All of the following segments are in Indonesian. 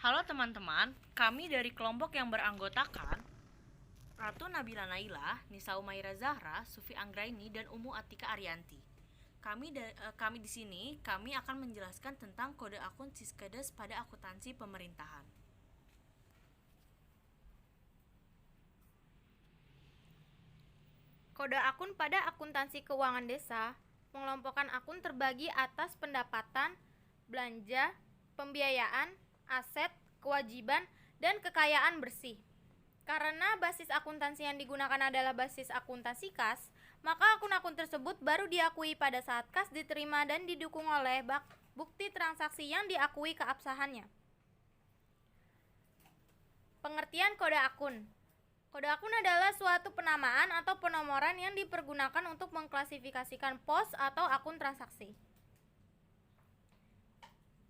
Halo teman-teman, kami dari kelompok yang beranggotakan Ratu Nabila Naila, Nisa Umaira Zahra, Sufi Anggraini, dan Umu Atika Arianti. Kami di sini akan menjelaskan tentang kode akun Siskedes pada akuntansi pemerintahan. Kode akun pada akuntansi keuangan desa, pengelompokan akun terbagi atas pendapatan, belanja, pembiayaan, aset, kewajiban, dan kekayaan bersih. Karena basis akuntansi yang digunakan adalah basis akuntansi kas, maka akun-akun tersebut baru diakui pada saat kas diterima dan didukung oleh bukti transaksi yang diakui keabsahannya. Pengertian kode akun. Kode akun adalah suatu penamaan atau penomoran yang dipergunakan untuk mengklasifikasikan pos atau akun transaksi.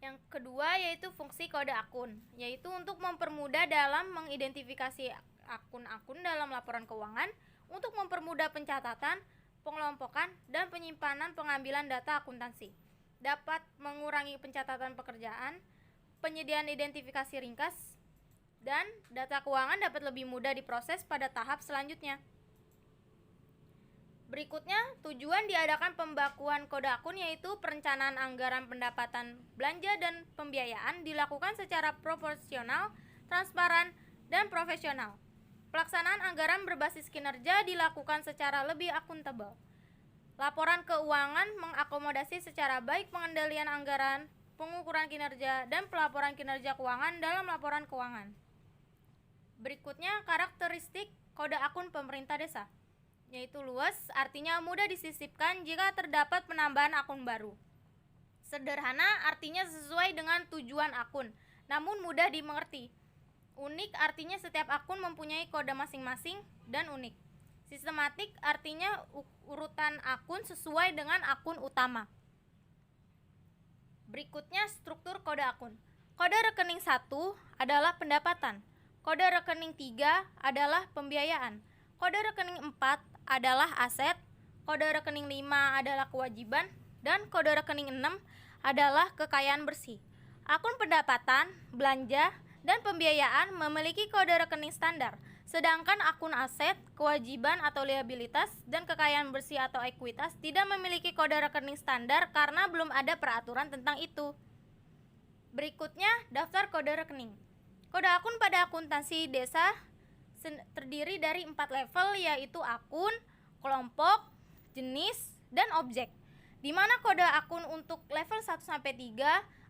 Yang kedua yaitu fungsi kode akun, yaitu untuk mempermudah dalam mengidentifikasi akun-akun dalam laporan keuangan, untuk mempermudah pencatatan, pengelompokan, dan penyimpanan pengambilan data akuntansi. Dapat mengurangi pencatatan pekerjaan, penyediaan identifikasi ringkas, dan data keuangan dapat lebih mudah diproses pada tahap selanjutnya. Berikutnya, tujuan diadakan pembakuan kode akun yaitu perencanaan anggaran pendapatan, belanja, dan pembiayaan dilakukan secara proporsional, transparan, dan profesional. Pelaksanaan anggaran berbasis kinerja dilakukan secara lebih akuntabel. Laporan keuangan mengakomodasi secara baik pengendalian anggaran, pengukuran kinerja, dan pelaporan kinerja keuangan dalam laporan keuangan. Berikutnya, karakteristik kode akun pemerintah desa, yaitu luas, artinya mudah disisipkan jika terdapat penambahan akun baru. Sederhana, artinya sesuai dengan tujuan akun, namun mudah dimengerti. Unik, artinya setiap akun mempunyai kode masing-masing dan unik. Sistematik, artinya urutan akun sesuai dengan akun utama. Berikutnya, struktur kode akun. Kode rekening 1 adalah pendapatan. Kode rekening 3 adalah pembiayaan. Kode rekening 4 adalah aset. Kode rekening 5 adalah kewajiban. Dan kode rekening 6 adalah kekayaan bersih. Akun pendapatan, belanja, dan pembiayaan memiliki kode rekening standar. Sedangkan akun aset, kewajiban atau liabilitas, dan kekayaan bersih atau ekuitas tidak memiliki kode rekening standar karena belum ada peraturan tentang itu. Berikutnya, daftar kode rekening. Kode akun pada akuntansi desa terdiri dari 4 level, yaitu akun, kelompok, jenis, dan objek. Di mana kode akun untuk level 1-3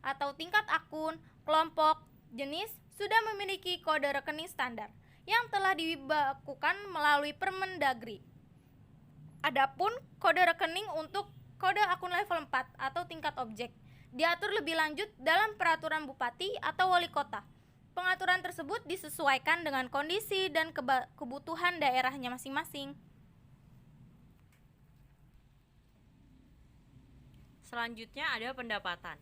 atau tingkat akun, kelompok, jenis sudah memiliki kode rekening standar yang telah dibakukan melalui Permendagri. Adapun kode rekening untuk kode akun level 4 atau tingkat objek diatur lebih lanjut dalam peraturan bupati atau wali kota. Pengaturan tersebut disesuaikan dengan kondisi dan kebutuhan daerahnya masing-masing. Selanjutnya ada pendapatan.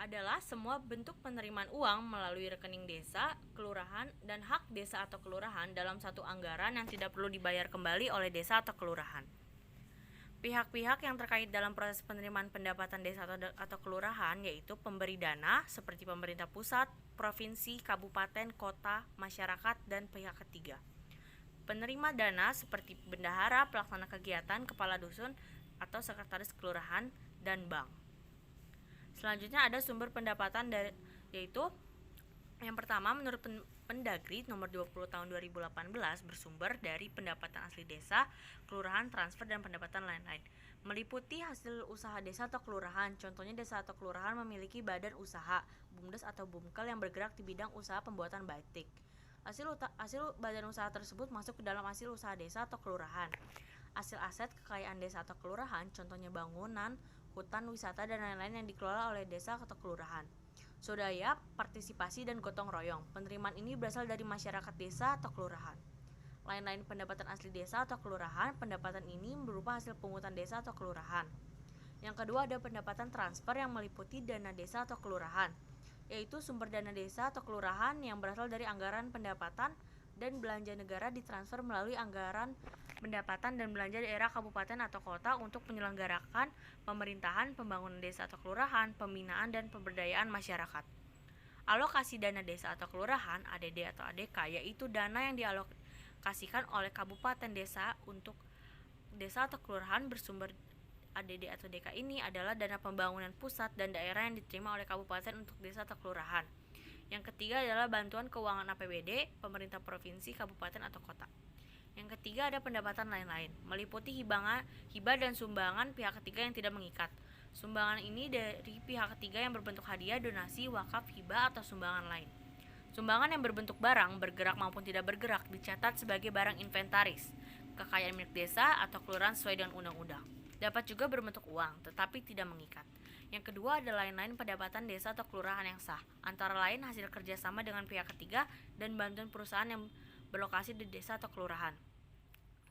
Adalah semua bentuk penerimaan uang melalui rekening desa, kelurahan, dan hak desa atau kelurahan dalam satu anggaran yang tidak perlu dibayar kembali oleh desa atau kelurahan. Pihak-pihak yang terkait dalam proses penerimaan pendapatan desa atau kelurahan yaitu pemberi dana seperti pemerintah pusat, provinsi, kabupaten, kota, masyarakat, dan pihak ketiga. Penerima dana seperti bendahara, pelaksana kegiatan, kepala dusun, atau sekretaris kelurahan, dan bank. Selanjutnya ada sumber pendapatan yaitu yang pertama, menurut Pendagri nomor 20 tahun 2018 bersumber dari pendapatan asli desa, kelurahan, transfer, dan pendapatan lain-lain. Meliputi hasil usaha desa atau kelurahan. Contohnya desa atau kelurahan memiliki badan usaha, BUMDes atau BUMKEL yang bergerak di bidang usaha pembuatan batik. Hasil badan usaha tersebut masuk ke dalam hasil usaha desa atau kelurahan. Hasil aset kekayaan desa atau kelurahan, contohnya bangunan, hutan, wisata, dan lain-lain yang dikelola oleh desa atau kelurahan. Swadaya, partisipasi, dan gotong royong. Penerimaan ini berasal dari masyarakat desa atau kelurahan. Lain-lain pendapatan asli desa atau kelurahan, pendapatan ini berupa hasil pungutan desa atau kelurahan. Yang kedua ada pendapatan transfer yang meliputi dana desa atau kelurahan, yaitu sumber dana desa atau kelurahan yang berasal dari anggaran pendapatan dan belanja negara ditransfer melalui anggaran pendapatan dan belanja daerah kabupaten atau kota untuk menyelenggarakan pemerintahan, pembangunan desa atau kelurahan, pembinaan dan pemberdayaan masyarakat. Alokasi dana desa atau kelurahan (ADD atau ADK) yaitu dana yang dialokasikan oleh kabupaten desa untuk desa atau kelurahan bersumber ADD atau DK ini adalah dana pembangunan pusat dan daerah yang diterima oleh kabupaten untuk desa atau kelurahan. Yang ketiga adalah bantuan keuangan APBD, pemerintah provinsi, kabupaten atau kota. Yang ketiga ada pendapatan lain-lain, meliputi hibah dan sumbangan pihak ketiga yang tidak mengikat. Sumbangan ini dari pihak ketiga yang berbentuk hadiah, donasi, wakaf, hibah, atau sumbangan lain. Sumbangan yang berbentuk barang, bergerak maupun tidak bergerak, dicatat sebagai barang inventaris, kekayaan milik desa atau kelurahan sesuai dengan undang-undang. Dapat juga berbentuk uang, tetapi tidak mengikat. Yang kedua ada lain-lain pendapatan desa atau kelurahan yang sah, antara lain hasil kerjasama dengan pihak ketiga dan bantuan perusahaan yang berlokasi di desa atau kelurahan.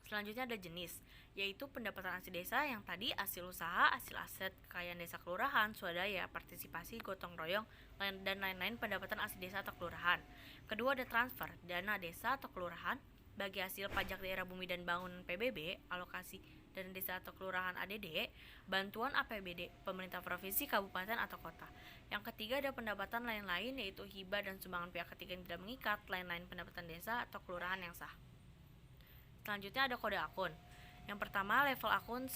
Selanjutnya ada jenis, yaitu pendapatan asli desa yang tadi hasil usaha, hasil aset kekayaan desa kelurahan, swadaya, partisipasi, gotong royong, dan lain-lain pendapatan asli desa atau kelurahan. Kedua ada transfer, dana desa atau kelurahan bagi hasil pajak daerah bumi dan bangunan PBB, alokasi dana desa atau kelurahan ADD, bantuan APBD, pemerintah provinsi, kabupaten atau kota. Yang ketiga ada pendapatan lain-lain yaitu hibah dan sumbangan pihak ketiga yang tidak mengikat, lain-lain pendapatan desa atau kelurahan yang sah. Selanjutnya ada kode akun. Yang pertama level 1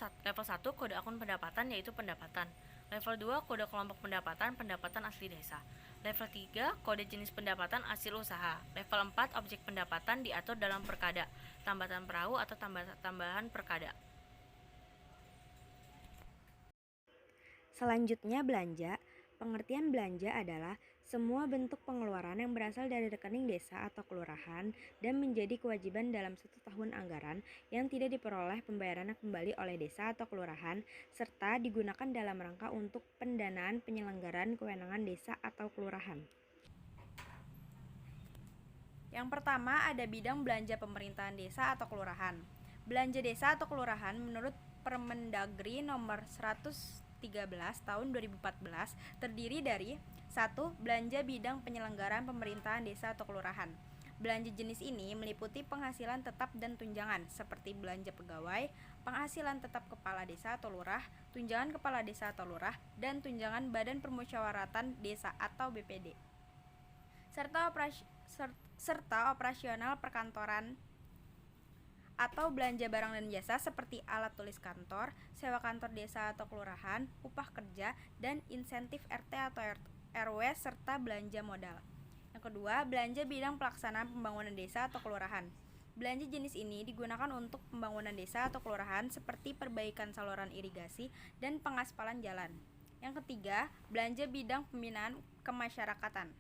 kode akun pendapatan yaitu pendapatan. Level 2 kode kelompok pendapatan asli desa. Level 3 kode jenis pendapatan hasil usaha. Level 4 objek pendapatan diatur dalam perkada, tambatan perahu atau tambahan perkada. Selanjutnya belanja. Pengertian belanja adalah semua bentuk pengeluaran yang berasal dari rekening desa atau kelurahan dan menjadi kewajiban dalam satu tahun anggaran yang tidak diperoleh pembayarannya kembali oleh desa atau kelurahan serta digunakan dalam rangka untuk pendanaan penyelenggaraan kewenangan desa atau kelurahan. Yang pertama ada bidang belanja pemerintahan desa atau kelurahan. Belanja desa atau kelurahan menurut Permendagri nomor 113 tahun 2014 terdiri dari 1. Belanja bidang penyelenggaraan pemerintahan desa atau kelurahan. Belanja jenis ini meliputi penghasilan tetap dan tunjangan seperti belanja pegawai, penghasilan tetap kepala desa atau lurah, tunjangan kepala desa atau lurah, dan tunjangan Badan Permusyawaratan Desa atau BPD. Serta operasional perkantoran atau belanja barang dan jasa seperti alat tulis kantor, sewa kantor desa atau kelurahan, upah kerja, dan insentif RT atau RW serta belanja modal. Yang kedua, belanja bidang pelaksanaan pembangunan desa atau kelurahan. Belanja jenis ini digunakan untuk pembangunan desa atau kelurahan seperti perbaikan saluran irigasi dan pengaspalan jalan. Yang ketiga, belanja bidang pembinaan kemasyarakatan.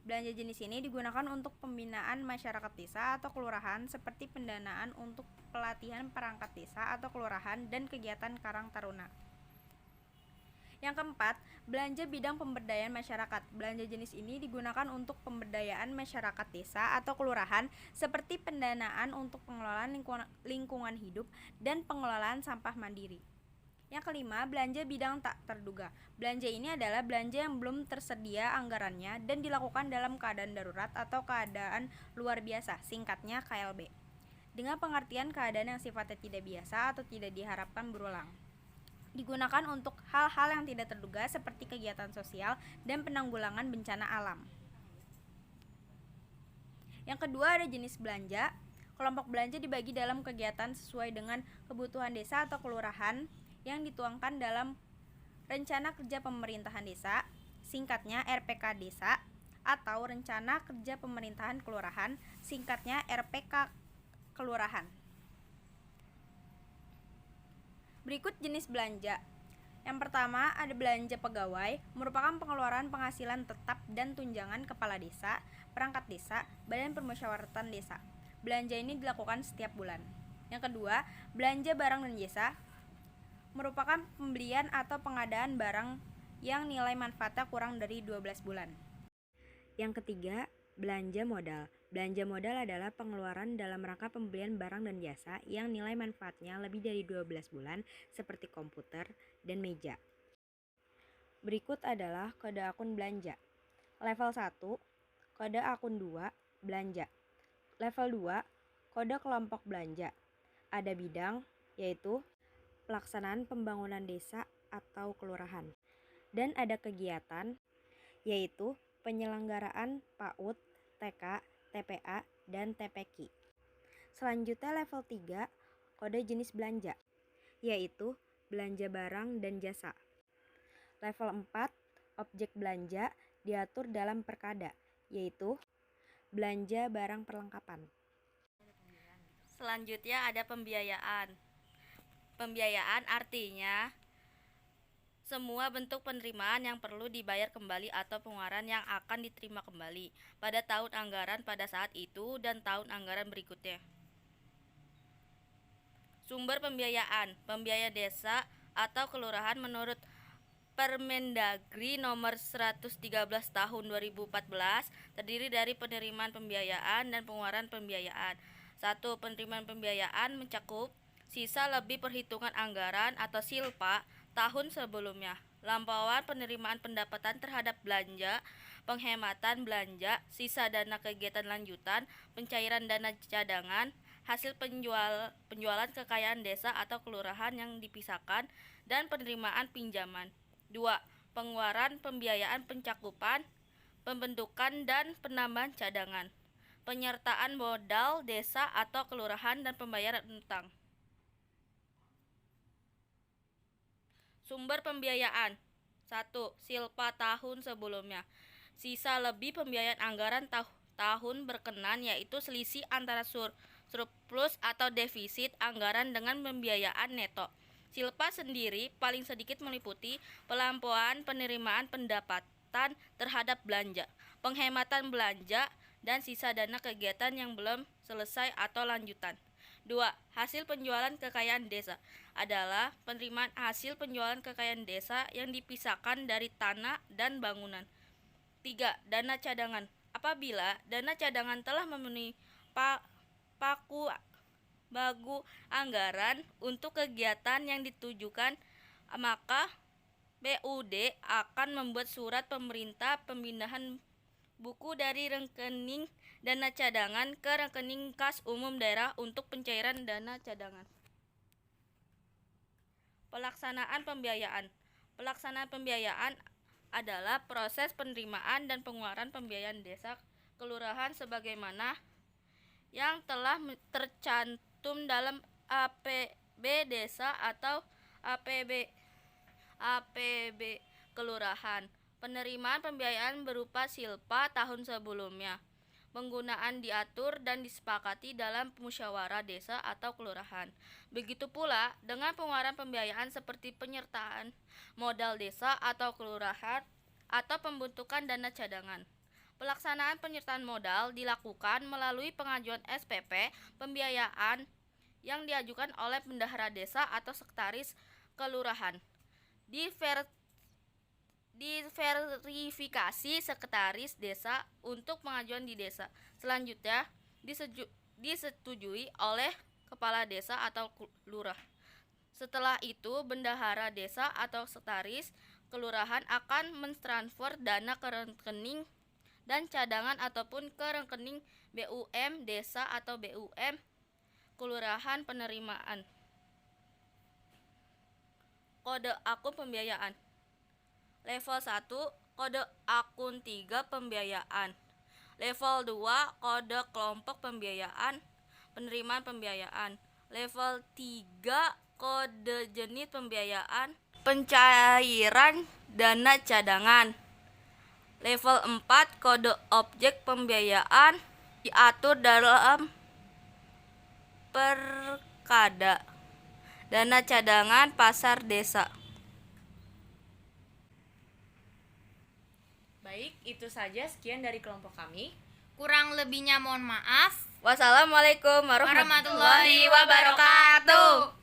Belanja jenis ini digunakan untuk pembinaan masyarakat desa atau kelurahan seperti pendanaan untuk pelatihan perangkat desa atau kelurahan dan kegiatan Karang Taruna. Yang keempat, belanja bidang pemberdayaan masyarakat. Belanja jenis ini digunakan untuk pemberdayaan masyarakat desa atau kelurahan seperti pendanaan untuk pengelolaan lingkungan hidup dan pengelolaan sampah mandiri. Yang kelima, belanja bidang tak terduga. Belanja ini adalah belanja yang belum tersedia anggarannya dan dilakukan dalam keadaan darurat atau keadaan luar biasa, singkatnya KLB. Dengan pengertian keadaan yang sifatnya tidak biasa atau tidak diharapkan berulang. Digunakan untuk hal-hal yang tidak terduga seperti kegiatan sosial dan penanggulangan bencana alam. Yang kedua ada jenis belanja. Kelompok belanja dibagi dalam kegiatan sesuai dengan kebutuhan desa atau kelurahan yang dituangkan dalam Rencana Kerja Pemerintahan Desa, singkatnya RPK Desa, atau Rencana Kerja Pemerintahan Kelurahan, singkatnya RPK Kelurahan. Berikut jenis belanja. Yang pertama ada belanja pegawai, merupakan pengeluaran penghasilan tetap dan tunjangan kepala desa, perangkat desa, Badan Permusyawaratan Desa. Belanja ini dilakukan setiap bulan. Yang kedua, belanja barang dan jasa, merupakan pembelian atau pengadaan barang yang nilai manfaatnya kurang dari 12 bulan. Yang ketiga, belanja modal. Belanja modal adalah pengeluaran dalam rangka pembelian barang dan jasa yang nilai manfaatnya lebih dari 12 bulan seperti komputer dan meja. Berikut adalah kode akun belanja. Level 1, kode akun 2, belanja. Level 2, kode kelompok belanja. Ada bidang, yaitu pelaksanaan pembangunan desa atau kelurahan. Dan ada kegiatan, yaitu penyelenggaraan PAUD, TK, TPA, dan TPQ. Selanjutnya level 3, kode jenis belanja, yaitu belanja barang dan jasa. Level 4, objek belanja diatur dalam perkada, yaitu belanja barang perlengkapan. Selanjutnya ada pembiayaan. Pembiayaan artinya semua bentuk penerimaan yang perlu dibayar kembali atau pengeluaran yang akan diterima kembali pada tahun anggaran pada saat itu dan tahun anggaran berikutnya. Sumber pembiayaan. Pembiayaan desa atau kelurahan menurut Permendagri nomor 113 tahun 2014 terdiri dari penerimaan pembiayaan dan pengeluaran pembiayaan. 1. Penerimaan pembiayaan mencakup sisa lebih perhitungan anggaran atau silpa tahun sebelumnya, lampauan penerimaan pendapatan terhadap belanja, penghematan belanja, sisa dana kegiatan lanjutan, pencairan dana cadangan, hasil penjualan kekayaan desa atau kelurahan yang dipisahkan, dan penerimaan pinjaman. 2. Pengeluaran pembiayaan pencakupan, pembentukan dan penambahan cadangan, penyertaan modal desa atau kelurahan dan pembayaran utang. Sumber pembiayaan. 1. Silpa tahun sebelumnya. Sisa lebih pembiayaan anggaran tahun berkenan, yaitu selisih antara surplus atau defisit anggaran dengan pembiayaan neto. Silpa sendiri paling sedikit meliputi pelampauan penerimaan pendapatan terhadap belanja, penghematan belanja, dan sisa dana kegiatan yang belum selesai atau lanjutan. 2. Hasil penjualan kekayaan desa adalah penerimaan hasil penjualan kekayaan desa yang dipisahkan dari tanah dan bangunan. 3. Dana cadangan. Apabila dana cadangan telah memenuhi bagu anggaran untuk kegiatan yang ditujukan, maka BUD akan membuat surat pemerintah pemindahan buku dari rekening dana cadangan ke rekening kas umum daerah untuk pencairan dana cadangan. Pelaksanaan pembiayaan. Pelaksanaan pembiayaan adalah proses penerimaan dan pengeluaran pembiayaan desa kelurahan sebagaimana yang telah tercantum dalam APB desa atau APB kelurahan. Penerimaan pembiayaan berupa silpa tahun sebelumnya. Penggunaan diatur dan disepakati dalam musyawarah desa atau kelurahan. Begitu pula dengan pengeluaran pembiayaan seperti penyertaan modal desa atau kelurahan atau pembentukan dana cadangan. Pelaksanaan penyertaan modal dilakukan melalui pengajuan SPP pembiayaan yang diajukan oleh bendahara desa atau sekretaris kelurahan. Diverifikasi sekretaris desa untuk pengajuan di desa. Selanjutnya disetujui oleh kepala desa atau lurah. Setelah itu bendahara desa atau sekretaris kelurahan akan mentransfer dana ke rekening dan cadangan ataupun ke rekening BUM desa atau BUM kelurahan penerimaan. Kode akun pembiayaan. Level 1, kode akun 3 pembiayaan. Level 2, kode kelompok pembiayaan, penerimaan pembiayaan. Level 3, kode jenis pembiayaan, pencairan dana cadangan. Level 4, kode objek pembiayaan diatur dalam perkada. Dana cadangan pasar desa. Baik, itu saja sekian dari kelompok kami. Kurang lebihnya mohon maaf. Wassalamualaikum warahmatullahi Warahmatullahi wabarakatuh.